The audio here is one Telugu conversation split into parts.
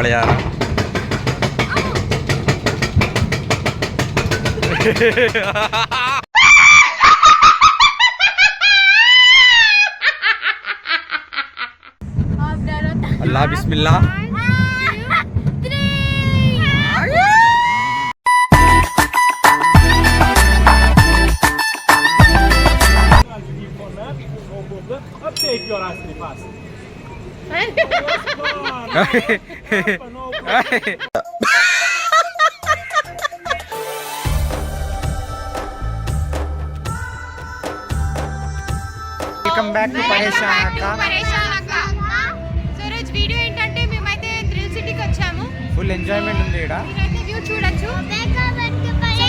पड़ जा रहा। अल्लाह बिस्मिल्लाह। Take your ass to pass. Welcome back to పరేషాన్ అక్క. సో రోజు వీడియో ఏంటంటే మేమైతే థ్రిల్ సిటీకి వచ్చాము. ఫుల్ ఎంజాయ్మెంట్ ఉంది ఇక్కడ. మీరైతే వ్యూ చూడొచ్చు.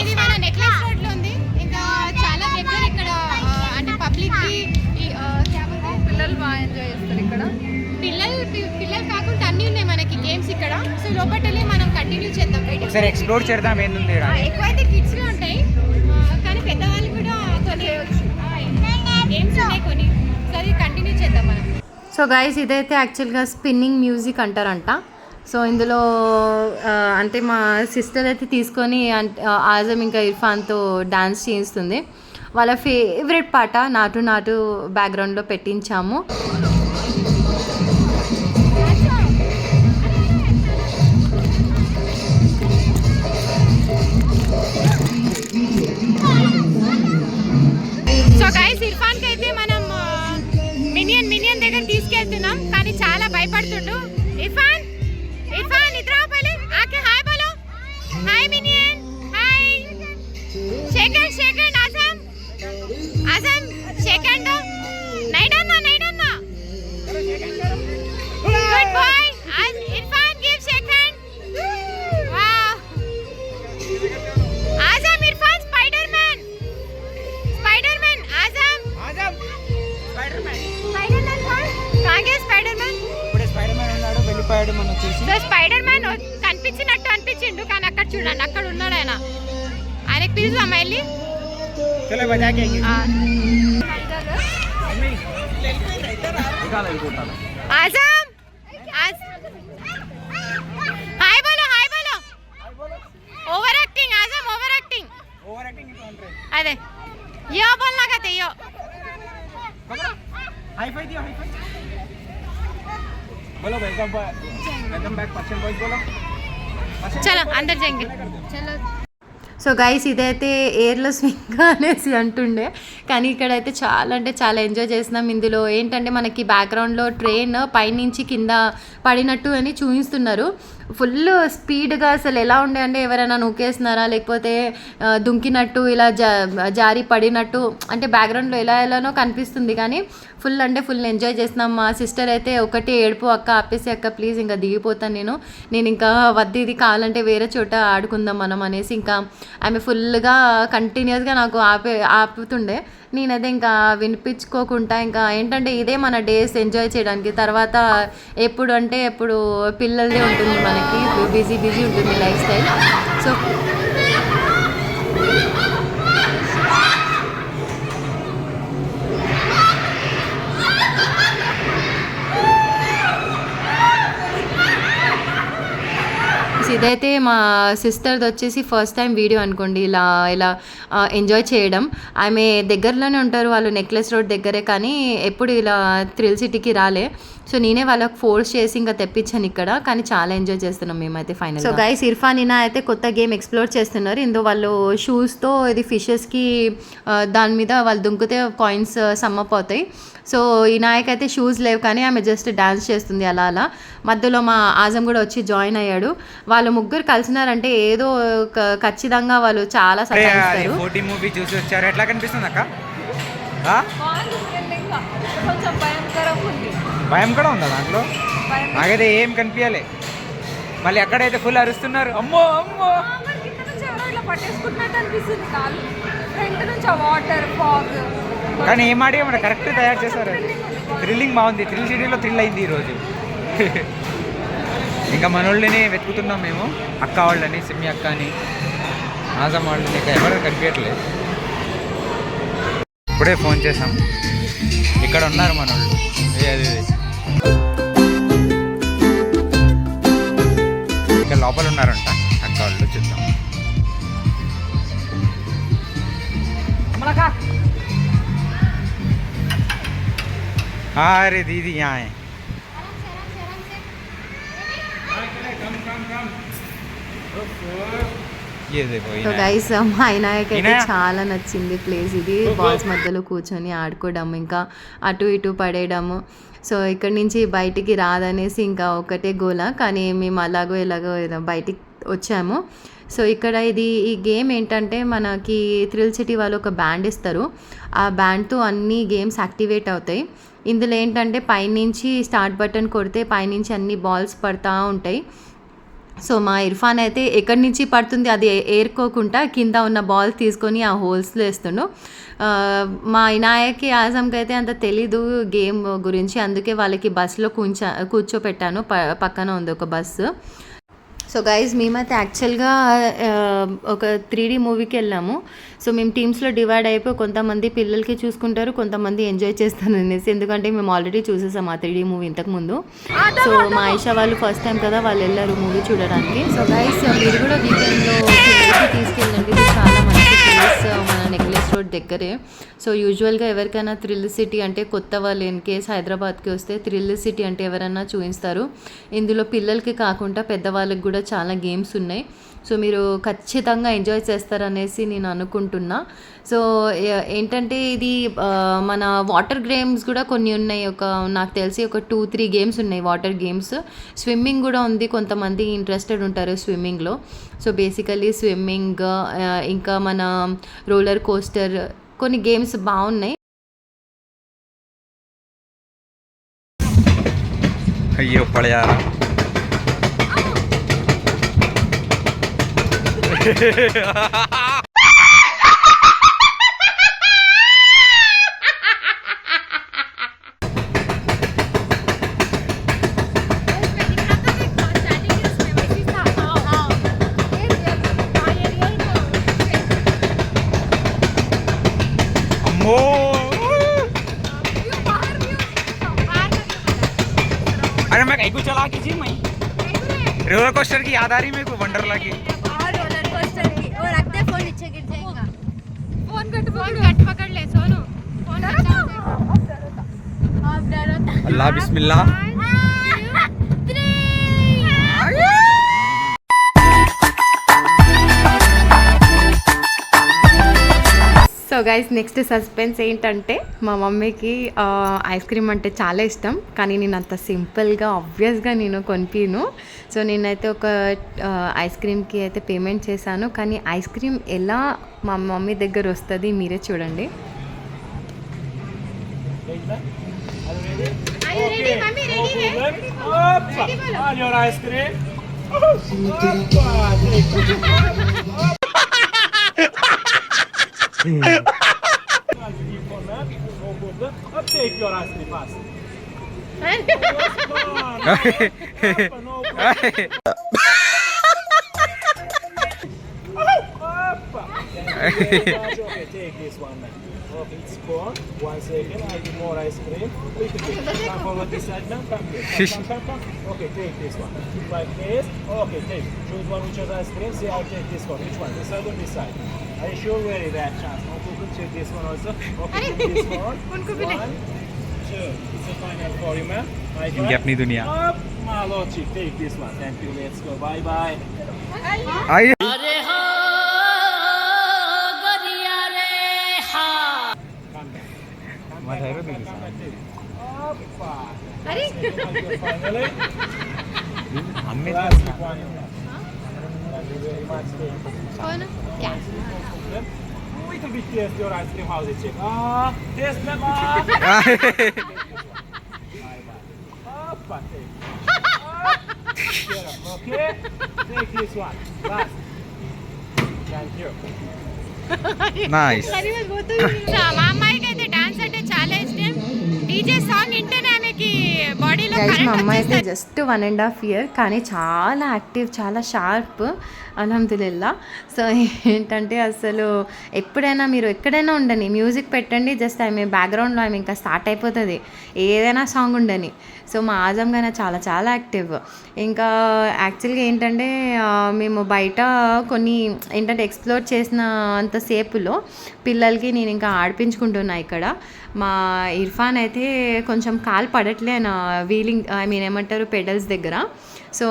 ఇది మన నెక్లెస్ రోడ్ లో ఉంది. ఇంకా చాలా దగ్గర ఇక్కడ అంటే పబ్లిక్ కి పిల్లలు బాగా ఎంజాయ్ చేస్తారు ఇక్కడ. పిల్లలు కాకుండా అన్ని ఉన్నాయి మనకి గేమ్స్ ఇక్కడ. సో లోపలే మనం కంటిన్యూ చేద్దాం. ఒకసారి ఎక్స్ప్లోర్ చేద్దాం ఏంది ఇక్కడ. ఎక్కువైతే కిడ్స్ గా ఉంటాయి కానీ పెద్దవాళ్ళు కూడా కొన్ని గేమ్స్ ఉన్నాయి కొన్ని. సో అది కంటిన్యూ చేద్దాం మనం. సో గైస్ ఇదైతే యాక్చువల్గా స్పిన్నింగ్ మ్యూజిక్ అంటారంట. సో ఇందులో అంటే మా సిస్టర్ అయితే తీసుకొని ఆజమ్ ఇంకా ఇర్ఫాన్తో డాన్స్ చేయిస్తుంది. వాళ్ళ ఫేవరెట్ పాట నాటు నాటు బ్యాక్గ్రౌండ్లో పెట్టించాము. సో గైస్ ఇర్ఫాన్కి అయితే మనం మినియన్ దగ్గర తీసుకెళ్తున్నాం కానీ చాలా భయపడుతుండు. ఇర్ఫాన్ ఇద్దరు పहले आके हाय बोलो. हाय मिनियन हाय. सेकंड आजम सेकंड दो. नहीं डरना गुड बॉय. आज इरफान गिव सेकंड. वाह आजम इरफान स्पाइडरमैन आजम स्पाइडरमैन कहाँ गया स्पाइडरमैन. వెళ్ళిపోయాడు మనం చూసి. సో స్పైడర్ మ్యాన్ కనిపించినట్టు అనిపించిండు కానీ అక్కడ చూడండి అక్కడ ఉన్నాడు ఆయన. ఆయనకి పిలుద్దామా వెళ్ళి. చలో బజాకే आजम हाय बोलो ओवर एक्टिंग आजम ओवर एक्टिंग अरे यो बोलना कहते यो. हाई फाई दियो हाई फाई बोलो वेलकम बैक पर्सन बॉयज बोलो. चलो अंदर जाएंगे चलो. సో గైస్ ఇదైతే ఎయిర్లో స్వింగ్ అనేసి అంటుండే కానీ ఇక్కడైతే చాలా అంటే చాలా ఎంజాయ్ చేసినాం. ఇందులో ఏంటంటే మనకి బ్యాక్గ్రౌండ్లో ట్రైన్ పైనుంచి కింద పడినట్టు అని చూపిస్తున్నారు. ఫుల్ స్పీడ్గా అసలు ఎలా ఉండే అంటే ఎవరైనా నూకేస్తున్నారా లేకపోతే దుంకినట్టు ఇలా జారి పడినట్టు అంటే బ్యాక్గ్రౌండ్లో ఎలానో కనిపిస్తుంది కానీ ఫుల్ అంటే ఫుల్ ఎంజాయ్ చేస్తున్నాం. మా సిస్టర్ అయితే ఒకటి ఏడుపు అక్క ఆపేసి అక్క ప్లీజ్ ఇంకా దిగిపోతాను నేను ఇంకా వద్దు ఇది కావాలంటే వేరే చోట ఆడుకుందాం మనం అనేసి ఇంకా ఆమె ఫుల్గా కంటిన్యూస్గా నాకు ఆపుతుండే. నేనైతే ఇంకా వినిపించుకోకుండా ఇంకా ఏంటంటే ఇదే మన డేస్ ఎంజాయ్ చేయడానికి. తర్వాత ఎప్పుడు అంటే ఎప్పుడు పిల్లలదే ఉంటుంది మనకి బిజీ ఉంటుంది లైఫ్ స్టైల్. సో ఇదైతే మా సిస్టర్ది వచ్చేసి ఫస్ట్ టైం వీడియో అనుకోండి ఇలా ఎంజాయ్ చేయడం. ఆమె దగ్గరలోనే ఉంటారు వాళ్ళు నెక్లెస్ రోడ్ దగ్గరే కానీ ఎప్పుడు ఇలా థ్రిల్ సిటీకి రాలే. సో నేనే వాళ్ళకి ఫోర్స్ చేసి ఇంకా తెప్పించాను ఇక్కడ కానీ చాలా ఎంజాయ్ చేస్తున్నాం మేమైతే ఫైనల్. సో గైస్ ఇర్ఫాన్ ఇనా అయితే కొత్త గేమ్ ఎక్స్ప్లోర్ చేస్తున్నారు. ఇందులో వాళ్ళు షూస్తో ఇది ఫిషెస్కి దాని మీద వాళ్ళు దుంకితే కాయిన్స్ సమ్మప్ అవుతాయి. సో ఈ నాయకైతే షూస్ లేవు కానీ ఆమె జస్ట్ డాన్స్ చేస్తుంది అలా. మధ్యలో మా ఆజం కూడా వచ్చి జాయిన్ అయ్యాడు. వాళ్ళు ముగ్గురు కలిసినారంటే ఏదో ఖచ్చితంగా వాళ్ళు చాలా సతాయిస్తారు. మూవీ చూసి వచ్చారు ఎట్లా కనిపిస్తుంది అక్క? భయం కూడా ఉందా దాంట్లో? నాకైతే ఏం కనిపించాలి. మళ్ళీ అక్కడైతే ఫుల్ అరుస్తున్నారు అమ్మో అమ్మో. కానీ ఏం ఆడి మన కరెక్ట్ తయారు చేశారు. థ్రిల్లింగ్ బాగుంది. థ్రిల్ సిటీలో థ్రిల్ అయింది ఈరోజు. ఇంకా మనోళ్ళని వెతుకుతున్నాం మేము, అక్క వాళ్ళని, సిమ్మి అక్క అని, ఆజం వాళ్ళని. ఇంకా ఎవరు కనిపించట్లేదు. ఇప్పుడే ఫోన్ చేసాం, ఇక్కడ ఉన్నారు మనోళ్ళు. అది లోపల ఉన్నారంట అక్క వాళ్ళు, చూద్దాం. अरे दीदी यहाँ है. ये देखो సో గైస్ మా ఆయనకి అయితే చాలా నచ్చింది ప్లేస్ ఇది. బాల్స్ మధ్యలో కూర్చొని ఆడుకోవడం, ఇంకా అటు ఇటు పడేయడము. సో ఇక్కడ నుంచి బయటికి రాదనేసి ఇంకా ఒకటే గోల, కానీ మేము అలాగో ఎలాగో బయటికి వచ్చాము. సో ఇక్కడ ఈ గేమ్ ఏంటంటే మనకి థ్రిల్ సిటీ వాళ్ళు ఒక బ్యాండ్ ఇస్తారు. ఆ బ్యాండ్తో అన్ని గేమ్స్ యాక్టివేట్ అవుతాయి. ఇందులో ఏంటంటే పైనుంచి స్టార్ట్ బటన్ కొడితే పైనుంచి అన్ని బాల్స్ పడతా ఉంటాయి. సో మా ఇర్ఫాన్ అయితే ఎక్కడి నుంచి పడుతుంది అది ఏరుకోకుండా కింద ఉన్న బాల్ తీసుకొని ఆ హోల్స్లో వేస్తుండు. మా ఇనాయకి ఆజంకి అయితే అంత తెలీదు గేమ్ గురించి, అందుకే వాళ్ళకి బస్సులో కూర్చోపెట్టాను. పక్కన ఉంది ఒక బస్సు. సో గైజ్ మేమైతే యాక్చువల్గా ఒక 3D మూవీకి వెళ్ళాము. సో మేము టీమ్స్లో డివైడ్ అయిపోయి కొంతమంది పిల్లలకి చూసుకుంటారు, కొంతమంది ఎంజాయ్ చేస్తారు అనేసి, ఎందుకంటే మేము ఆల్రెడీ చూసేసాం ఆ 3D మూవీ ఇంతకుముందు. సో మా ఆయిషా వాళ్ళు ఫస్ట్ టైం కదా, వాళ్ళు వెళ్ళారు మూవీ చూడడానికి. సో గైజ్ మీరు కూడా వీకెండ్లో తీసుకెళ్ళండి, ఇది చాలా మంచి ప్లేస్ మన నెక్లెస్ రోడ్ దగ్గరే. సో యూజువల్గా ఎవరికైనా థ్రిల్ సిటీ అంటే కొత్త వాళ్ళు ఇన్ కేస్ హైదరాబాద్కి వస్తే థ్రిల్ సిటీ అంటే ఎవరైనా చూపిస్తారు. ఇందులో పిల్లలకి కాకుండా పెద్దవాళ్ళకి కూడా చాలా గేమ్స్ ఉన్నాయి. సో మీరు ఖచ్చితంగా ఎంజాయ్ చేస్తారనేసి నేను అనుకుంటున్నా. సో ఏంటంటే ఇది మన వాటర్ గేమ్స్ కూడా కొన్ని ఉన్నాయి. నాకు తెలిసి ఒక 2-3 గేమ్స్ ఉన్నాయి వాటర్ గేమ్స్. స్విమ్మింగ్ కూడా ఉంది, కొంతమంది ఇంట్రెస్టెడ్ ఉంటారు స్విమ్మింగ్లో. సో బేసికలీ స్విమ్మింగ్, ఇంకా మన రోలర్ కోస్టర్, కొన్ని గేమ్స్ బాగున్నాయి. అయ్యో పడయారా. अरे मैं कहीं को चला कीजिए मैं रोलर कोस्टर की याद आ रही मेरे को, वंडरला की रोलर कोस्टर की। और रखते फोन नीचे गिर जाएगा। फोन कट पकड़ ले सोनू, फोन आप डरो तो। अल्लाह बिस्मिल्लाह. సో గైస్ నెక్స్ట్ సస్పెన్స్ ఏంటంటే మా మమ్మీకి ఐస్ క్రీమ్ అంటే చాలా ఇష్టం, కానీ నేను అంత సింపుల్గా ఆబ్వియస్గా నేను కొనిపిను. సో నేనైతే ఒక ఐస్ క్రీమ్కి అయితే పేమెంట్ చేశాను, కానీ ఐస్ క్రీమ్ ఎలా మా మమ్మీ దగ్గర వస్తుంది మీరే చూడండి. your ice cream. Take your ice cream fast. Okay, take this one now. Okay, it's gone. 1 second, I do more ice cream. Little bit. Come forward this side now. Come here. Come. Okay, take this one. Like this. Okay, take. Choose one which is ice cream. See, I'll take this one. Which one? This side or this side? Are you sure? Very bad chance. Okay, we'll check this one also. Okay, take this one. 1, 2. It's a final for you, ma'am. इनकी अपनी दुनिया. Up, Malochi. Take this one. Thank you. Let's go. Bye bye. आई अरे Finally. हमने Last one. Thank you very much. कौन क्या Little bit taste your ice cream. How's it, chick? Taste them up. Up, take. Okay. Take this one. Last. Thank you. Nice. మా అమ్మాయికి అయితే డాన్స్ అంటే చాలా ఇష్టం. డీజే సాంగ్ వింటేనే ఆమెకి బాడీలో గైస్ మా అమ్మ అయితే జస్ట్ 1.5 year కానీ చాలా యాక్టివ్, చాలా షార్ప్ అల్హమ్దులిల్లా. సో ఏంటంటే అసలు ఎప్పుడైనా మీరు ఎక్కడైనా ఉండని మ్యూజిక్ పెట్టండి, జస్ట్ ఆమె బ్యాక్గ్రౌండ్లో ఆమె ఇంకా స్టార్ట్ అయిపోతుంది ఏదైనా సాంగ్ ఉండని. సో మా ఆజం గానే చాలా చాలా యాక్టివ్. ఇంకా యాక్చువల్గా ఏంటంటే మేము బయట కొన్ని ఏంటంటే ఎక్స్ప్లోర్ చేసిన అంతసేపులో పిల్లలకి నేను ఇంకా ఆడిపించుకుంటున్నా ఇక్కడ. మా ఇర్ఫాన్ అయితే కొంచెం కాలు పడట్లే నా వీలింగ్ ఏమంటారు పెడల్స్ దగ్గర. సో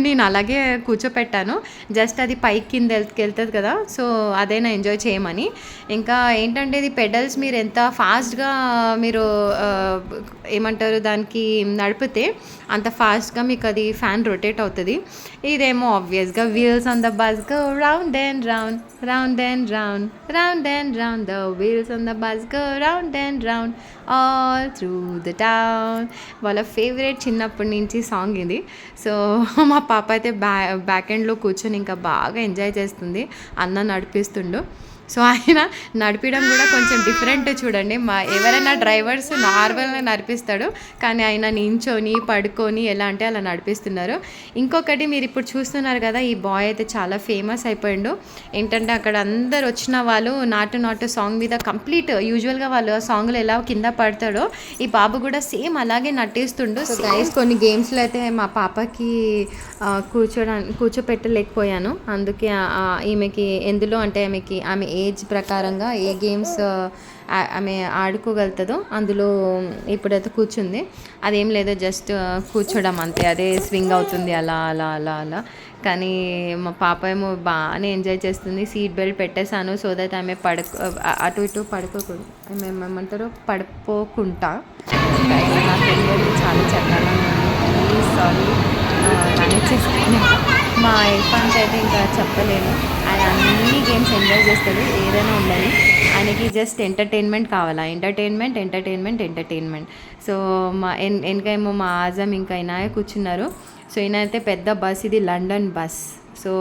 నేను అలాగే కూర్చోపెట్టాను, జస్ట్ అది పైకి కింద వెళ్తుంది కదా, సో అదైనా ఎంజాయ్ చేయమని. ఇంకా ఏంటంటే ఇది పెడల్స్ మీరు ఎంత ఫాస్ట్గా మీరు ఏమంటారు దానికి నడిపితే అంత ఫాస్ట్గా మీకు అది ఫ్యాన్ రొటేట్ అవుతుంది. ఇదేమో ఆబ్వియస్గా wheels on the bus go round and round, round and round, round and round, the wheels on the bus go round and round all through the town. వాళ్ళ ఫేవరెట్ చిన్నప్పటి నుంచి సాంగ్ ఇది. సో మా పాప అయితే బ్యాక్ ఎండ్లో కూర్చొని ఇంకా బాగా ఎంజాయ్ చేస్తుంది, అన్న నడిపిస్తుండు. సో ఆయన నడిపించడం కూడా కొంచెం డిఫరెంట్ చూడండి. ఎవరైనా డ్రైవర్స్ నార్మల్గా నడిపిస్తాడు, కానీ ఆయన నించొని పడుకొని ఎలా అంటే అలా నడిపిస్తున్నారు. ఇంకొకటి మీరు ఇప్పుడు చూస్తున్నారు కదా, ఈ బాయ్ అయితే చాలా ఫేమస్ అయిపోయిండు. ఏంటంటే అక్కడ అందరు వచ్చిన వాళ్ళు నాటు నాటు సాంగ్ మీద కంప్లీట్ యూజువల్గా వాళ్ళు సాంగ్లో ఎలా కింద పడతాడో ఈ బాబు కూడా సేమ్ అలాగే నటిస్తుండు. గైస్ కొన్ని గేమ్స్లో అయితే మా పాపకి కూర్చోపెట్టలేకపోయాను, అందుకే ఈమెకి ఎందులో అంటే ఆమె ఏజ్ ప్రకారంగా ఏ గేమ్స్ ఆమె ఆడుకోగలుగుతుందో అందులో ఇప్పుడైతే కూర్చుంది. అదేం లేదో జస్ట్ కూర్చోడం అంతే, అదే స్వింగ్ అవుతుంది అలా అలా అలా అలా. కానీ మా పాప ఏమో బాగానే ఎంజాయ్ చేస్తుంది. సీట్ బెల్ట్ పెట్టేశాను సో దట్ ఆమె అటు ఇటు పడుకోకూడదు, ఆమె ఏమంటారో పడిపోకుండా. నా తెలియదు చాలా చెప్పాలని సారీ మేనేజ్ చేస్తాను. మా ఇర్ఫాన్కి అయితే ఇంకా చెప్పలేను, ఆయన అన్ని గేమ్స్ ఎంజాయ్ చేస్తాడు, ఏదైనా ఉండాలి ఆయనకి, జస్ట్ ఎంటర్టైన్మెంట్ కావాలా, ఎంటర్టైన్మెంట్ ఎంటర్టైన్మెంట్ ఎంటర్టైన్మెంట్. సో వెనకేమో మా ఆజం ఇంకా ఈయన కూర్చున్నారు. సో ఈయన అయితే పెద్ద బస్, ఇది లండన్ బస్. సో